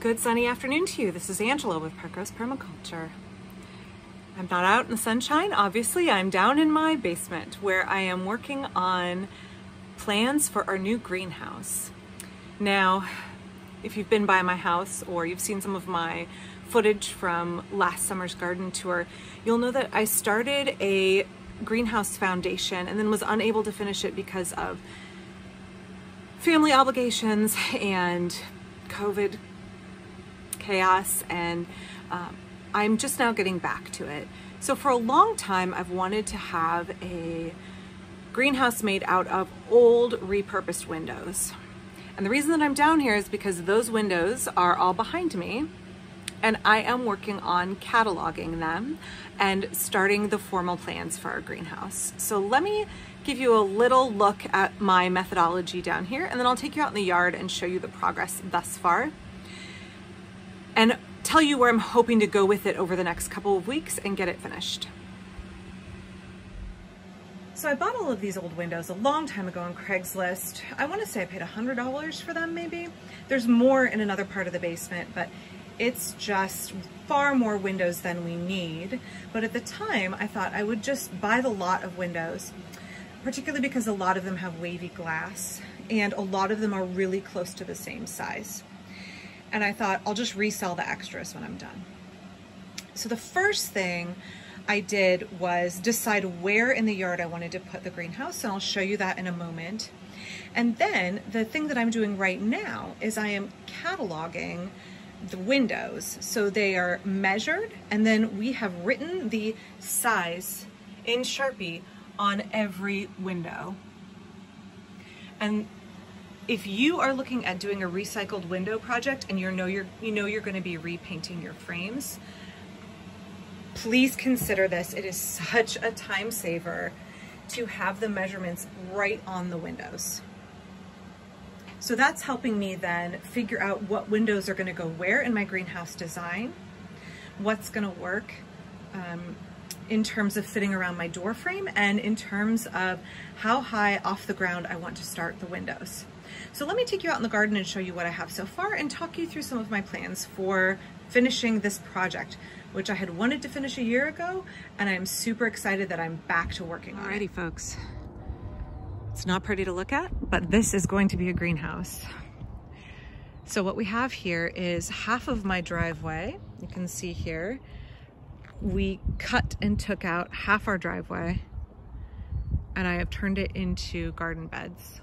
Good sunny afternoon to you. This is Angela with Repurposed Permaculture. I'm not out in the sunshine, obviously. I'm down in my basement where I am working on plans for our new greenhouse. Now, if you've been by my house or you've seen some of my footage from last summer's garden tour, you'll know that I started a greenhouse foundation and then was unable to finish it because of family obligations and COVID chaos, and I'm just now getting back to it. So for a long time I've wanted to have a greenhouse made out of old repurposed windows. And the reason that I'm down here is because those windows are all behind me, and I am working on cataloging them and starting the formal plans for our greenhouse. So let me give you a little look at my methodology down here, and then I'll take you out in the yard and show you the progress thus far and tell you where I'm hoping to go with it over the next couple of weeks and get it finished. So I bought all of these old windows a long time ago on Craigslist. I want to say I paid $100 for them maybe. There's more in another part of the basement, but it's just far more windows than we need. But at the time I thought I would just buy the lot of windows, particularly because a lot of them have wavy glass and a lot of them are really close to the same size. And I thought I'll just resell the extras when I'm done. So the first thing I did was decide where in the yard I wanted to put the greenhouse, and I'll show you that in a moment. And then the thing that I'm doing right now is I am cataloging the windows. So they are measured, and then we have written the size in Sharpie on every window. And if you are looking at doing a recycled window project and you know you're going to be repainting your frames, please consider this. It is such a time saver to have the measurements right on the windows. So that's helping me then figure out what windows are going to go where in my greenhouse design, what's going to work in terms of fitting around my door frame, and in terms of how high off the ground I want to start the windows. So let me take you out in the garden and show you what I have so far and talk you through some of my plans for finishing this project, which I had wanted to finish a year ago, and I'm super excited that I'm back to working on it. Alrighty folks, it's not pretty to look at, but this is going to be a greenhouse. So what we have here is half of my driveway. You can see here, we cut and took out half our driveway, and I have turned it into garden beds.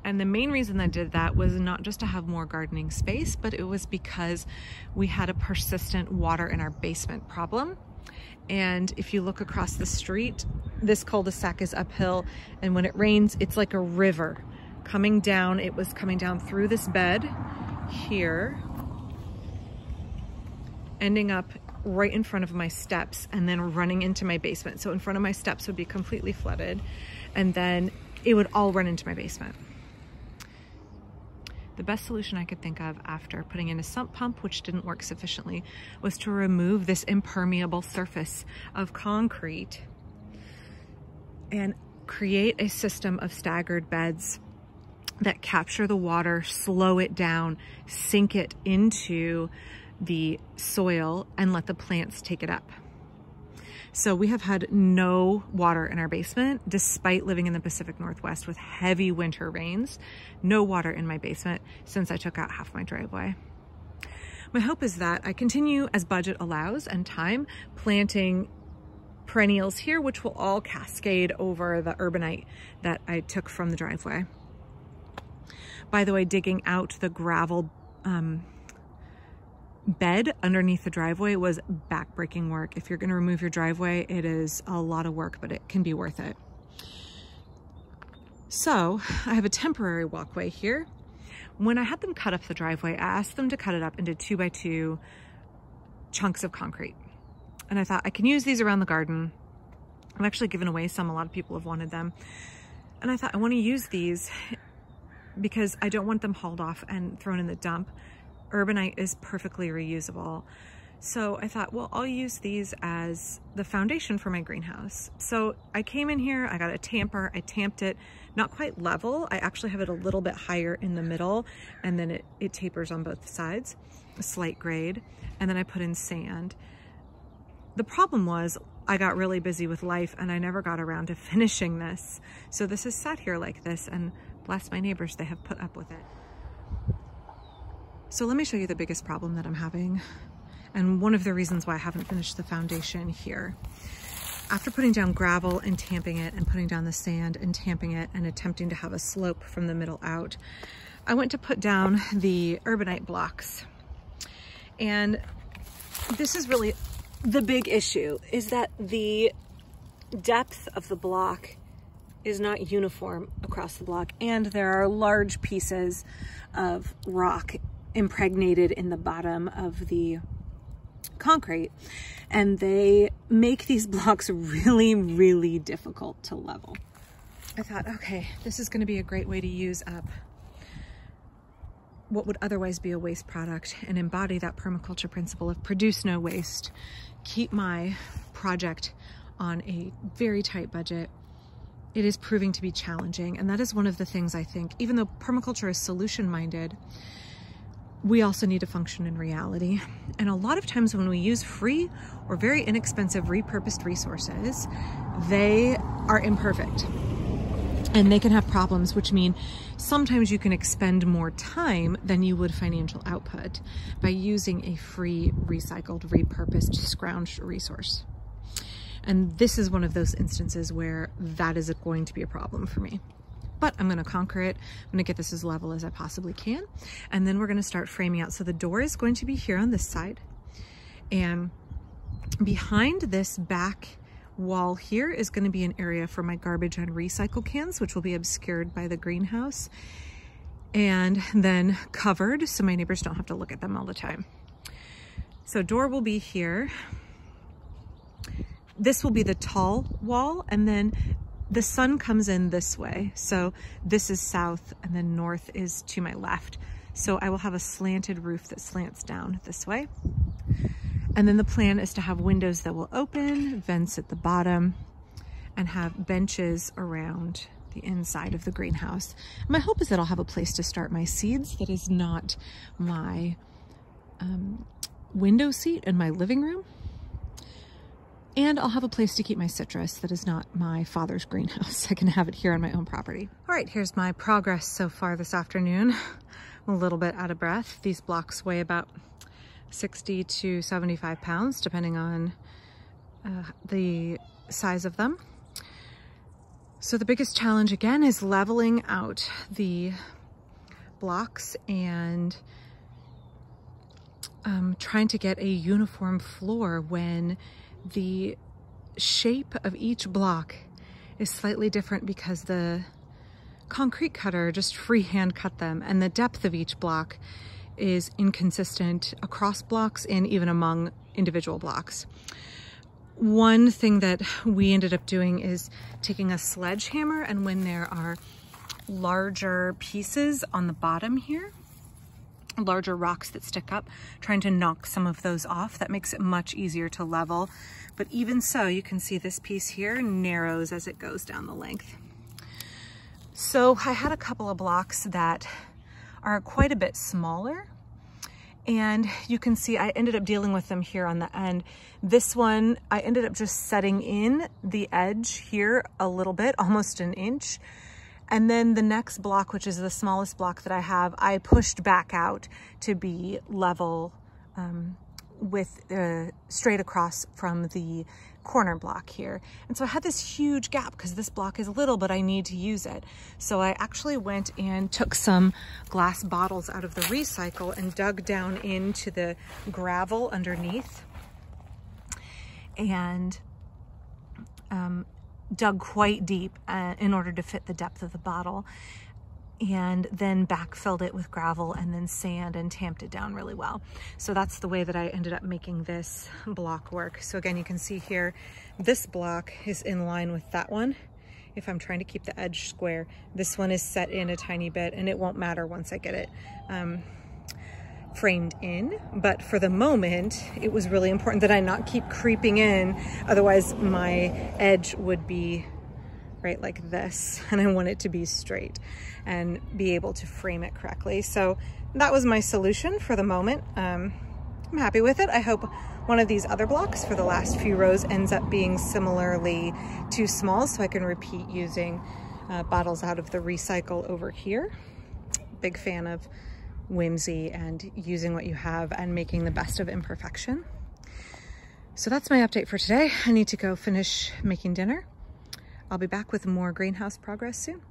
And the main reason I did that was not just to have more gardening space, but it was because we had a persistent water in our basement problem. And if you look across the street, this cul-de-sac is uphill, and when it rains, it's like a river coming down. It was coming down through this bed here, ending up right in front of my steps and then running into my basement. So in front of my steps would be completely flooded, and then it would all run into my basement. The best solution I could think of after putting in a sump pump, which didn't work sufficiently, was to remove this impermeable surface of concrete and create a system of staggered beds that capture the water, slow it down, sink it into the soil, and let the plants take it up. So we have had no water in our basement, despite living in the Pacific Northwest with heavy winter rains. No water in my basement since I took out half my driveway. My hope is that I continue, as budget allows and time, planting perennials here, which will all cascade over the urbanite that I took from the driveway. By the way, digging out the gravel bed underneath the driveway was backbreaking work. If you're going to remove your driveway, it is a lot of work, but it can be worth it. So I have a temporary walkway here. When I had them cut up the driveway, I asked them to cut it up into 2x2 chunks of concrete. And I thought I can use these around the garden. I've actually given away some. A lot of people have wanted them. And I thought I want to use these because I don't want them hauled off and thrown in the dump. Urbanite is perfectly reusable. So I thought, well, I'll use these as the foundation for my greenhouse. So I came in here, I got a tamper, I tamped it, not quite level. I actually have it a little bit higher in the middle, and then it tapers on both sides, a slight grade. And then I put in sand. The problem was I got really busy with life and I never got around to finishing this. So this has sat here like this, and bless my neighbors, they have put up with it. So let me show you the biggest problem that I'm having, and one of the reasons why I haven't finished the foundation here. After putting down gravel and tamping it and putting down the sand and tamping it and attempting to have a slope from the middle out, I went to put down the urbanite blocks. And this is really the big issue, is that the depth of the block is not uniform across the block, and there are large pieces of rock impregnated in the bottom of the concrete, and they make these blocks really, really difficult to level. I thought, okay, this is going to be a great way to use up what would otherwise be a waste product and embody that permaculture principle of produce no waste, keep my project on a very tight budget. It is proving to be challenging, and that is one of the things I think, even though permaculture is solution-minded, we also need to function in reality. And a lot of times when we use free or very inexpensive repurposed resources, they are imperfect and they can have problems, which mean sometimes you can expend more time than you would financial output by using a free, recycled, repurposed, scrounged resource. And this is one of those instances where that is going to be a problem for me. But I'm going to conquer it. I'm going to get this as level as I possibly can. And then we're going to start framing out. So the door is going to be here on this side. And behind this back wall here is going to be an area for my garbage and recycle cans, which will be obscured by the greenhouse. And then covered so my neighbors don't have to look at them all the time. So door will be here. This will be the tall wall, and then the sun comes in this way. So this is south, and then north is to my left. So I will have a slanted roof that slants down this way. And then the plan is to have windows that will open, vents at the bottom, and have benches around the inside of the greenhouse. My hope is that I'll have a place to start my seeds that is not my window seat in my living room. And I'll have a place to keep my citrus that is not my father's greenhouse. I can have it here on my own property. All right, here's my progress so far this afternoon. I'm a little bit out of breath. These blocks weigh about 60 to 75 pounds, depending on the size of them. So the biggest challenge again is leveling out the blocks and trying to get a uniform floor when the shape of each block is slightly different because the concrete cutter just freehand cut them, and the depth of each block is inconsistent across blocks and even among individual blocks. One thing that we ended up doing is taking a sledgehammer, and when there are larger pieces on the bottom here, larger rocks that stick up, trying to knock some of those off. That makes it much easier to level. But even so, you can see this piece here narrows as it goes down the length. So I had a couple of blocks that are quite a bit smaller, and you can see I ended up dealing with them here on the end. This one, I ended up just setting in the edge here a little bit, almost an inch. And then the next block, which is the smallest block that I have, I pushed back out to be level with straight across from the corner block here. And so I had this huge gap because this block is little, but I need to use it. So I actually went and took some glass bottles out of the recycle and dug down into the gravel underneath and dug quite deep in order to fit the depth of the bottle, and then backfilled it with gravel and then sand and tamped it down really well. So that's the way that I ended up making this block work. So again, you can see here, this block is in line with that one. If I'm trying to keep the edge square, this one is set in a tiny bit, and it won't matter once I get it framed in, but for the moment, it was really important that I not keep creeping in. Otherwise my edge would be right like this, and I want it to be straight and be able to frame it correctly. So that was my solution for the moment. I'm happy with it. I hope one of these other blocks for the last few rows ends up being similarly too small, so I can repeat using bottles out of the recycle over here. Big fan of whimsy and using what you have and making the best of imperfection. So that's my update for today. I need to go finish making dinner. I'll be back with more greenhouse progress soon.